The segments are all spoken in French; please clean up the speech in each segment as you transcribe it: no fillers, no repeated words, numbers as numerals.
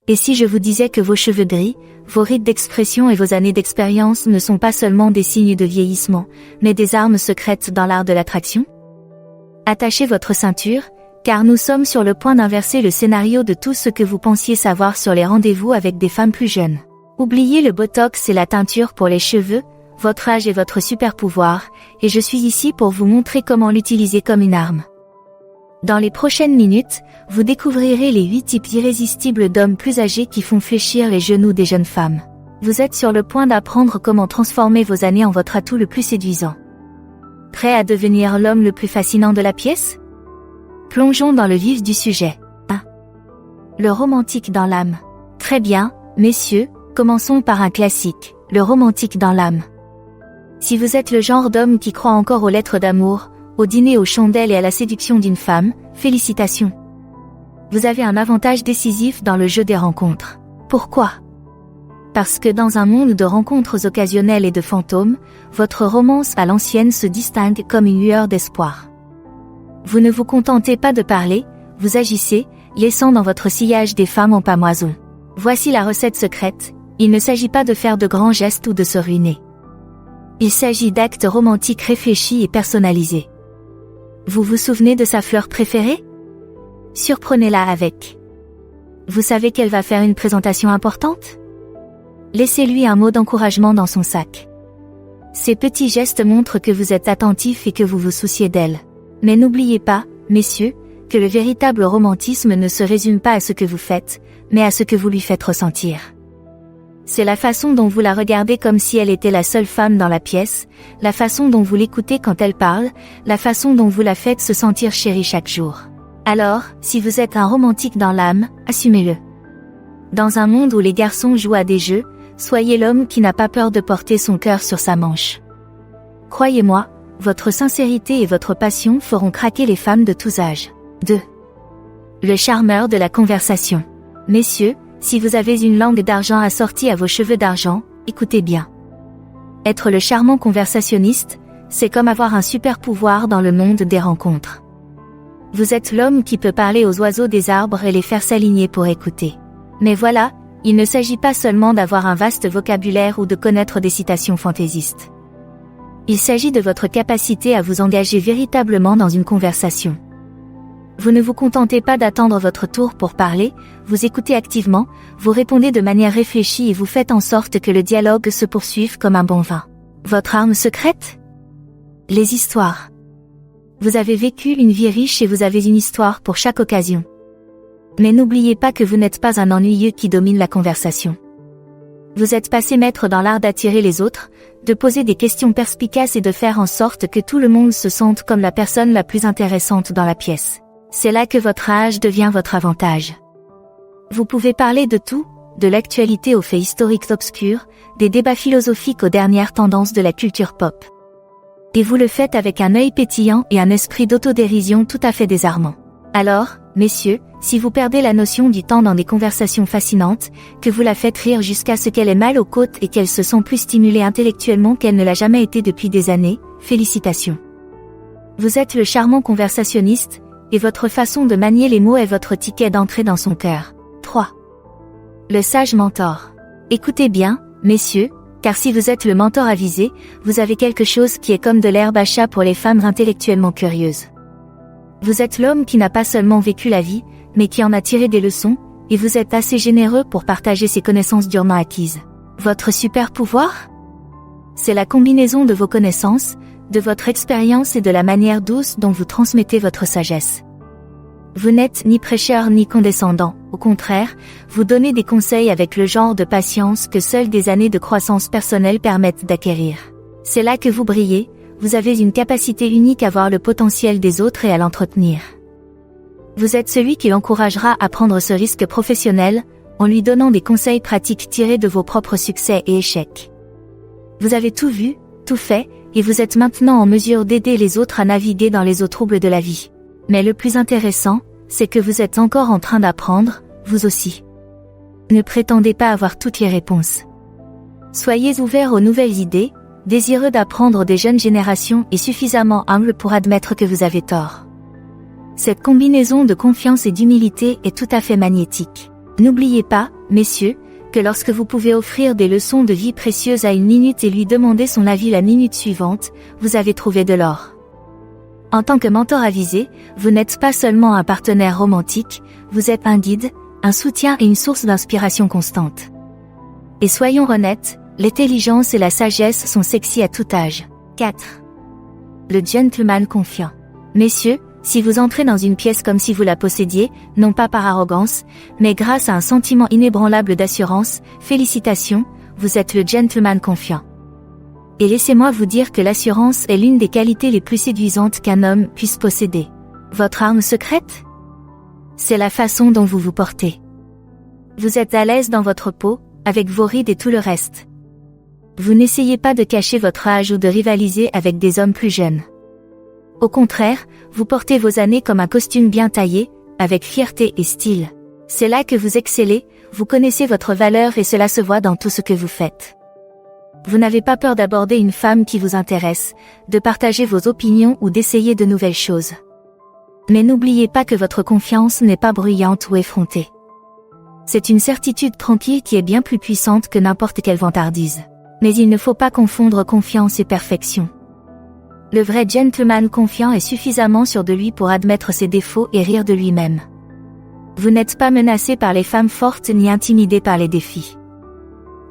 Et si je vous disais que vos cheveux gris, vos rides d'expression et vos années d'expérience ne sont pas seulement des signes de vieillissement, mais des armes secrètes dans l'art de l'attraction? Attachez votre ceinture, car nous sommes sur le point d'inverser le scénario de tout ce que vous pensiez savoir sur les rendez-vous avec des femmes plus jeunes. Oubliez le botox et la teinture pour les cheveux, votre âge est votre super pouvoir, et je suis ici pour vous montrer comment l'utiliser comme une arme. Dans les prochaines minutes, vous découvrirez les 8 types irrésistibles d'hommes plus âgés qui font fléchir les genoux des jeunes femmes. Vous êtes sur le point d'apprendre comment transformer vos années en votre atout le plus séduisant. Prêt à devenir l'homme le plus fascinant de la pièce? Plongeons dans le vif du sujet. 1. Le romantique dans l'âme. Très bien, messieurs, commençons par un classique, le romantique dans l'âme. Si vous êtes le genre d'homme qui croit encore aux lettres d'amour, au dîner aux chandelles et à la séduction d'une femme, félicitations. Vous avez un avantage décisif dans le jeu des rencontres. Pourquoi? Parce que dans un monde de rencontres occasionnelles et de fantômes, votre romance à l'ancienne se distingue comme une lueur d'espoir. Vous ne vous contentez pas de parler, vous agissez, laissant dans votre sillage des femmes en pamoison. Voici la recette secrète, il ne s'agit pas de faire de grands gestes ou de se ruiner. Il s'agit d'actes romantiques réfléchis et personnalisés. Vous vous souvenez de sa fleur préférée? Surprenez-la avec. Vous savez qu'elle va faire une présentation importante? Laissez-lui un mot d'encouragement dans son sac. Ces petits gestes montrent que vous êtes attentif et que vous vous souciez d'elle. Mais n'oubliez pas, messieurs, que le véritable romantisme ne se résume pas à ce que vous faites, mais à ce que vous lui faites ressentir. C'est la façon dont vous la regardez comme si elle était la seule femme dans la pièce, la façon dont vous l'écoutez quand elle parle, la façon dont vous la faites se sentir chérie chaque jour. Alors, si vous êtes un romantique dans l'âme, assumez-le. Dans un monde où les garçons jouent à des jeux, soyez l'homme qui n'a pas peur de porter son cœur sur sa manche. Croyez-moi, votre sincérité et votre passion feront craquer les femmes de tous âges. 2. Le charmeur de la conversation. Messieurs, si vous avez une langue d'argent assortie à vos cheveux d'argent, écoutez bien. Être le charmant conversationniste, c'est comme avoir un super pouvoir dans le monde des rencontres. Vous êtes l'homme qui peut parler aux oiseaux des arbres et les faire s'aligner pour écouter. Mais voilà, il ne s'agit pas seulement d'avoir un vaste vocabulaire ou de connaître des citations fantaisistes. Il s'agit de votre capacité à vous engager véritablement dans une conversation. Vous ne vous contentez pas d'attendre votre tour pour parler, vous écoutez activement, vous répondez de manière réfléchie et vous faites en sorte que le dialogue se poursuive comme un bon vin. Votre arme secrète? Les histoires. Vous avez vécu une vie riche et vous avez une histoire pour chaque occasion. Mais n'oubliez pas que vous n'êtes pas un ennuyeux qui domine la conversation. Vous êtes passé maître dans l'art d'attirer les autres, de poser des questions perspicaces et de faire en sorte que tout le monde se sente comme la personne la plus intéressante dans la pièce. C'est là que votre âge devient votre avantage. Vous pouvez parler de tout, de l'actualité aux faits historiques obscurs, des débats philosophiques aux dernières tendances de la culture pop. Et vous le faites avec un œil pétillant et un esprit d'autodérision tout à fait désarmant. Alors, messieurs, si vous perdez la notion du temps dans des conversations fascinantes, que vous la faites rire jusqu'à ce qu'elle ait mal aux côtes et qu'elle se sent plus stimulée intellectuellement qu'elle ne l'a jamais été depuis des années, félicitations. Vous êtes le charmant conversationniste, et votre façon de manier les mots est votre ticket d'entrée dans son cœur. 3. Le sage mentor. Écoutez bien, messieurs, car si vous êtes le mentor avisé, vous avez quelque chose qui est comme de l'herbe à chat pour les femmes intellectuellement curieuses. Vous êtes l'homme qui n'a pas seulement vécu la vie, mais qui en a tiré des leçons, et vous êtes assez généreux pour partager ces connaissances durement acquises. Votre super pouvoir? C'est la combinaison de vos connaissances, de votre expérience et de la manière douce dont vous transmettez votre sagesse. Vous n'êtes ni prêcheur ni condescendant, au contraire, vous donnez des conseils avec le genre de patience que seules des années de croissance personnelle permettent d'acquérir. C'est là que vous brillez, vous avez une capacité unique à voir le potentiel des autres et à l'entretenir. Vous êtes celui qui l'encouragera à prendre ce risque professionnel, en lui donnant des conseils pratiques tirés de vos propres succès et échecs. Vous avez tout vu, tout fait, et vous êtes maintenant en mesure d'aider les autres à naviguer dans les eaux troubles de la vie. Mais le plus intéressant, c'est que vous êtes encore en train d'apprendre, vous aussi. Ne prétendez pas avoir toutes les réponses. Soyez ouverts aux nouvelles idées, désireux d'apprendre des jeunes générations et suffisamment humble pour admettre que vous avez tort. Cette combinaison de confiance et d'humilité est tout à fait magnétique. N'oubliez pas, messieurs, que lorsque vous pouvez offrir des leçons de vie précieuses à une minute et lui demander son avis la minute suivante, vous avez trouvé de l'or. En tant que mentor avisé, vous n'êtes pas seulement un partenaire romantique, vous êtes un guide, un soutien et une source d'inspiration constante. Et soyons honnêtes, l'intelligence et la sagesse sont sexy à tout âge. 4. Le gentleman confiant. Messieurs, si vous entrez dans une pièce comme si vous la possédiez, non pas par arrogance, mais grâce à un sentiment inébranlable d'assurance, félicitations, vous êtes le gentleman confiant. Et laissez-moi vous dire que l'assurance est l'une des qualités les plus séduisantes qu'un homme puisse posséder. Votre arme secrète? C'est la façon dont vous vous portez. Vous êtes à l'aise dans votre peau, avec vos rides et tout le reste. Vous n'essayez pas de cacher votre âge ou de rivaliser avec des hommes plus jeunes. Au contraire, vous portez vos années comme un costume bien taillé, avec fierté et style. C'est là que vous excellez, vous connaissez votre valeur et cela se voit dans tout ce que vous faites. Vous n'avez pas peur d'aborder une femme qui vous intéresse, de partager vos opinions ou d'essayer de nouvelles choses. Mais n'oubliez pas que votre confiance n'est pas bruyante ou effrontée. C'est une certitude tranquille qui est bien plus puissante que n'importe quelle vantardise. Mais il ne faut pas confondre confiance et perfection. Le vrai gentleman confiant est suffisamment sûr de lui pour admettre ses défauts et rire de lui-même. Vous n'êtes pas menacé par les femmes fortes ni intimidé par les défis.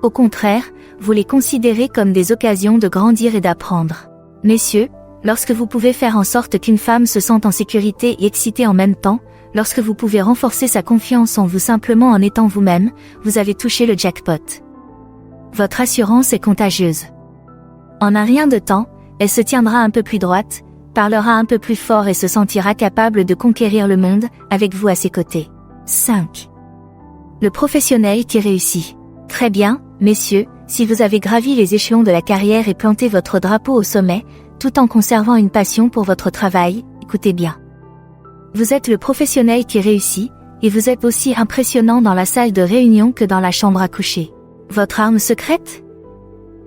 Au contraire, vous les considérez comme des occasions de grandir et d'apprendre. Messieurs, lorsque vous pouvez faire en sorte qu'une femme se sente en sécurité et excitée en même temps, lorsque vous pouvez renforcer sa confiance en vous simplement en étant vous-même, vous avez touché le jackpot. Votre assurance est contagieuse. En un rien de temps, elle se tiendra un peu plus droite, parlera un peu plus fort et se sentira capable de conquérir le monde, avec vous à ses côtés. 5. Le professionnel qui réussit. Très bien, messieurs, si vous avez gravi les échelons de la carrière et planté votre drapeau au sommet, tout en conservant une passion pour votre travail, écoutez bien. Vous êtes le professionnel qui réussit, et vous êtes aussi impressionnant dans la salle de réunion que dans la chambre à coucher. Votre arme secrète?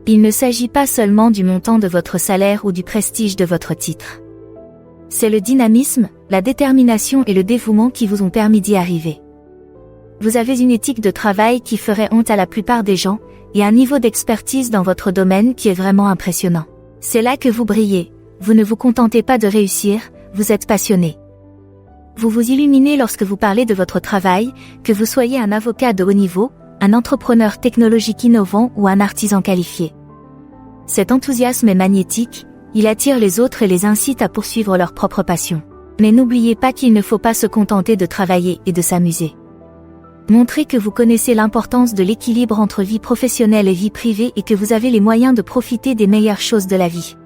Il ne s'agit pas seulement du montant de votre salaire ou du prestige de votre titre. C'est le dynamisme, la détermination et le dévouement qui vous ont permis d'y arriver. Vous avez une éthique de travail qui ferait honte à la plupart des gens, et un niveau d'expertise dans votre domaine qui est vraiment impressionnant. C'est là que vous brillez, vous ne vous contentez pas de réussir, vous êtes passionné. Vous vous illuminez lorsque vous parlez de votre travail, que vous soyez un avocat de haut niveau, un entrepreneur technologique innovant ou un artisan qualifié. Cet enthousiasme est magnétique, il attire les autres et les incite à poursuivre leur propre passion. Mais n'oubliez pas qu'il ne faut pas se contenter de travailler et de s'amuser. Montrez que vous connaissez l'importance de l'équilibre entre vie professionnelle et vie privée et que vous avez les moyens de profiter des meilleures choses de la vie.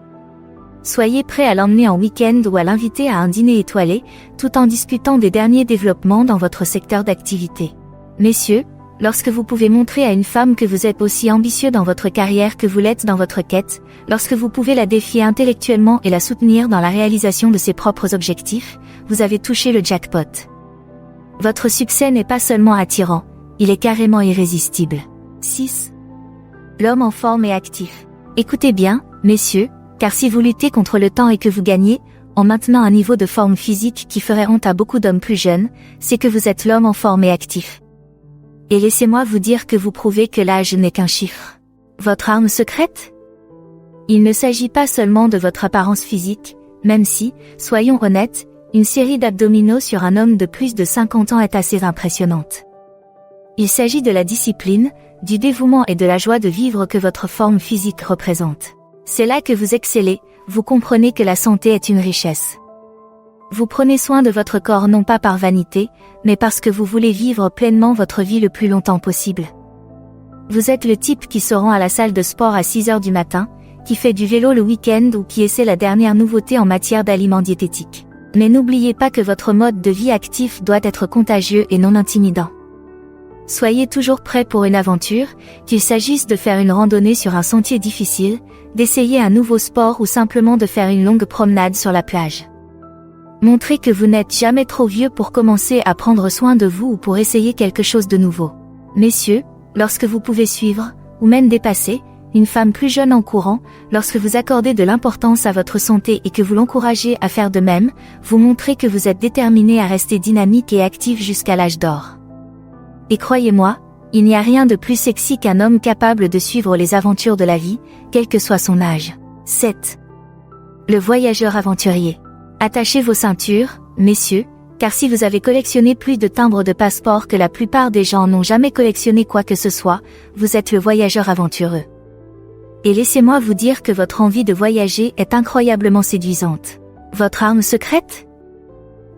Soyez prêt à l'emmener en week-end ou à l'inviter à un dîner étoilé, tout en discutant des derniers développements dans votre secteur d'activité. Messieurs, lorsque vous pouvez montrer à une femme que vous êtes aussi ambitieux dans votre carrière que vous l'êtes dans votre quête, lorsque vous pouvez la défier intellectuellement et la soutenir dans la réalisation de ses propres objectifs, vous avez touché le jackpot. Votre succès n'est pas seulement attirant, il est carrément irrésistible. 6. L'homme en forme et actif. Écoutez bien, messieurs, car si vous luttez contre le temps et que vous gagnez, en maintenant un niveau de forme physique qui ferait honte à beaucoup d'hommes plus jeunes, c'est que vous êtes l'homme en forme et actif. Et laissez-moi vous dire que vous prouvez que l'âge n'est qu'un chiffre. Votre arme secrète? Il ne s'agit pas seulement de votre apparence physique, même si, soyons honnêtes, une série d'abdominaux sur un homme de plus de 50 ans est assez impressionnante. Il s'agit de la discipline, du dévouement et de la joie de vivre que votre forme physique représente. C'est là que vous excellez, vous comprenez que la santé est une richesse. Vous prenez soin de votre corps non pas par vanité, mais parce que vous voulez vivre pleinement votre vie le plus longtemps possible. Vous êtes le type qui se rend à la salle de sport à 6 heures du matin, qui fait du vélo le week-end ou qui essaie la dernière nouveauté en matière d'aliments diététiques. Mais n'oubliez pas que votre mode de vie actif doit être contagieux et non intimidant. Soyez toujours prêt pour une aventure, qu'il s'agisse de faire une randonnée sur un sentier difficile, d'essayer un nouveau sport ou simplement de faire une longue promenade sur la plage. Montrez que vous n'êtes jamais trop vieux pour commencer à prendre soin de vous ou pour essayer quelque chose de nouveau. Messieurs, lorsque vous pouvez suivre, ou même dépasser, une femme plus jeune en courant, lorsque vous accordez de l'importance à votre santé et que vous l'encouragez à faire de même, vous montrez que vous êtes déterminé à rester dynamique et actif jusqu'à l'âge d'or. Et croyez-moi, Il n'y a rien de plus sexy qu'un homme capable de suivre les aventures de la vie, quel que soit son âge. 7. Le voyageur aventurier. Attachez vos ceintures, messieurs, car si vous avez collectionné plus de timbres de passeport que la plupart des gens n'ont jamais collectionné quoi que ce soit, vous êtes le voyageur aventureux. Et laissez-moi vous dire que votre envie de voyager est incroyablement séduisante. Votre arme secrète ?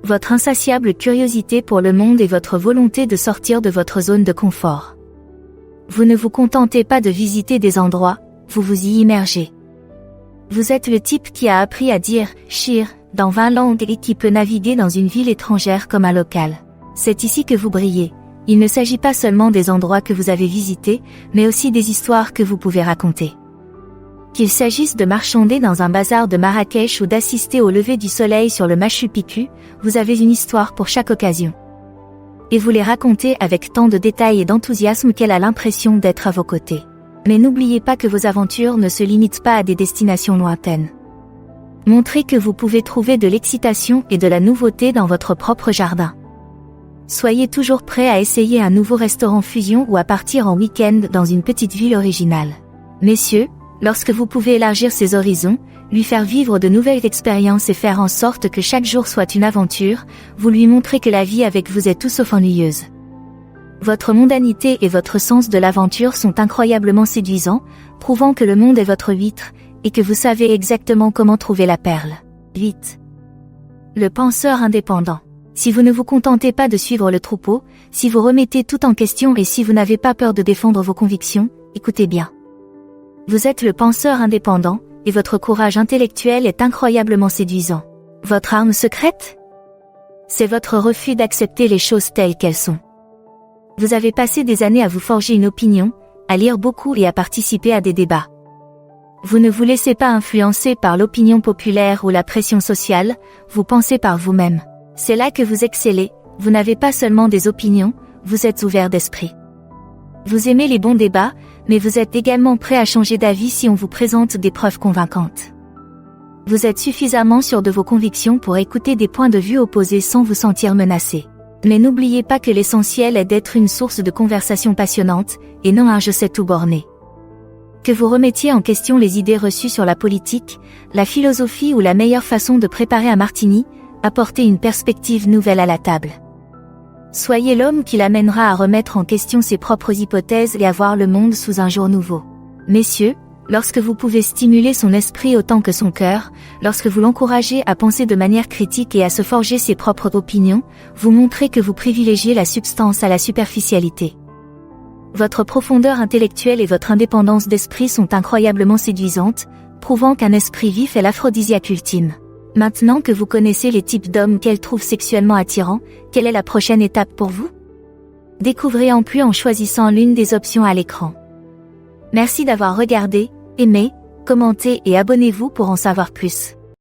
Votre insatiable curiosité pour le monde et votre volonté de sortir de votre zone de confort. Vous ne vous contentez pas de visiter des endroits, vous vous y immergez. Vous êtes le type qui a appris à dire « shir » dans 20 langues et qui peut naviguer dans une ville étrangère comme un local. C'est ici que vous brillez. Il ne s'agit pas seulement des endroits que vous avez visités, mais aussi des histoires que vous pouvez raconter. Qu'il s'agisse de marchander dans un bazar de Marrakech ou d'assister au lever du soleil sur le Machu Picchu, vous avez une histoire pour chaque occasion. Et vous les racontez avec tant de détails et d'enthousiasme qu'elle a l'impression d'être à vos côtés. Mais n'oubliez pas que vos aventures ne se limitent pas à des destinations lointaines. Montrez que vous pouvez trouver de l'excitation et de la nouveauté dans votre propre jardin. Soyez toujours prêt à essayer un nouveau restaurant fusion ou à partir en week-end dans une petite ville originale. Messieurs, lorsque vous pouvez élargir ses horizons, lui faire vivre de nouvelles expériences et faire en sorte que chaque jour soit une aventure, vous lui montrez que la vie avec vous est tout sauf ennuyeuse. Votre mondanité et votre sens de l'aventure sont incroyablement séduisants, prouvant que le monde est votre huître, et que vous savez exactement comment trouver la perle. 8. Le penseur indépendant. Si vous ne vous contentez pas de suivre le troupeau, si vous remettez tout en question et si vous n'avez pas peur de défendre vos convictions, écoutez bien. Vous êtes le penseur indépendant, et votre courage intellectuel est incroyablement séduisant. Votre arme secrète ? C'est votre refus d'accepter les choses telles qu'elles sont. Vous avez passé des années à vous forger une opinion, à lire beaucoup et à participer à des débats. Vous ne vous laissez pas influencer par l'opinion populaire ou la pression sociale, vous pensez par vous-même. C'est là que vous excellez, vous n'avez pas seulement des opinions, vous êtes ouvert d'esprit. Vous aimez les bons débats, mais vous êtes également prêt à changer d'avis si on vous présente des preuves convaincantes. Vous êtes suffisamment sûr de vos convictions pour écouter des points de vue opposés sans vous sentir menacé. Mais n'oubliez pas que l'essentiel est d'être une source de conversation passionnante, et non un je sais tout borné. Que vous remettiez en question les idées reçues sur la politique, la philosophie ou la meilleure façon de préparer un martini, apportez une perspective nouvelle à la table. Soyez l'homme qui l'amènera à remettre en question ses propres hypothèses et à voir le monde sous un jour nouveau. Messieurs, lorsque vous pouvez stimuler son esprit autant que son cœur, lorsque vous l'encouragez à penser de manière critique et à se forger ses propres opinions, vous montrez que vous privilégiez la substance à la superficialité. Votre profondeur intellectuelle et votre indépendance d'esprit sont incroyablement séduisantes, prouvant qu'un esprit vif est l'aphrodisiaque ultime. Maintenant que vous connaissez les types d'hommes qu'elle trouve sexuellement attirants, quelle est la prochaine étape pour vous ? Découvrez en plus en choisissant l'une des options à l'écran. Merci d'avoir regardé, aimé, commenté et abonnez-vous pour en savoir plus.